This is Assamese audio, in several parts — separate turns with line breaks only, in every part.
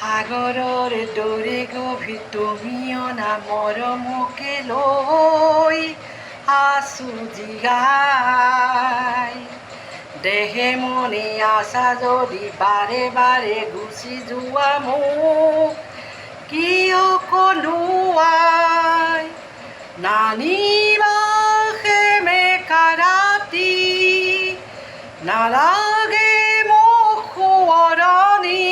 সাগৰৰ দৰে গভীৰ তুমি অনা মৰমকে লৈ আছো জীয়াই। দেহে মনে আছা যদি বাৰে বাৰে গুচি যোৱা মোক কিয় কন্দুৱাই। নানিবা সেমেকা ৰাতি, নালাগে মোক সোঁৱৰণি।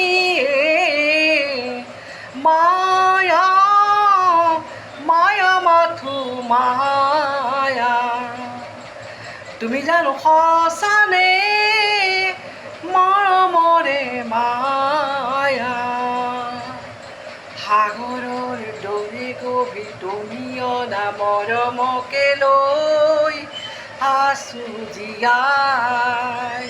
মায়া মায়া মাথো মায়া, তুমি জানো সঁচানে মৰমৰে মায়া। সাগৰৰ দৰে গভীৰ তুমি অনা মৰমকে লৈ আছো জীয়াই।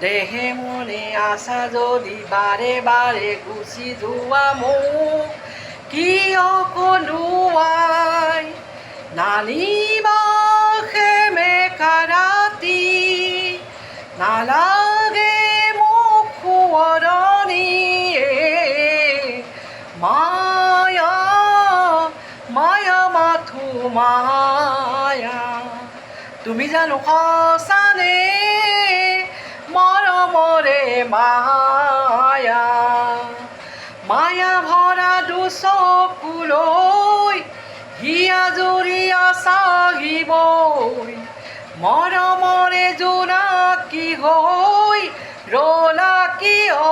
দেহে মনে আছা যদি বাৰে বাৰে গুচি যোৱা মোক কিয় কন্দুৱাই। নানিবা সেমেকা ৰাতি, নালাগে মোক সোঁৱৰণি। মায়া মায়া মাথো মায়া, তুমি জানো সঁচানে মৰমৰে মায়া। মায়া ভৰা দুচকুলৈ হিয়া জুৰিয়া চাহিবই, মৰমৰে জোনাকী হৈ ৰলা কিয়।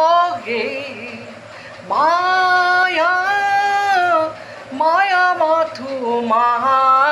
মায়া মায়া মাথো মায়া।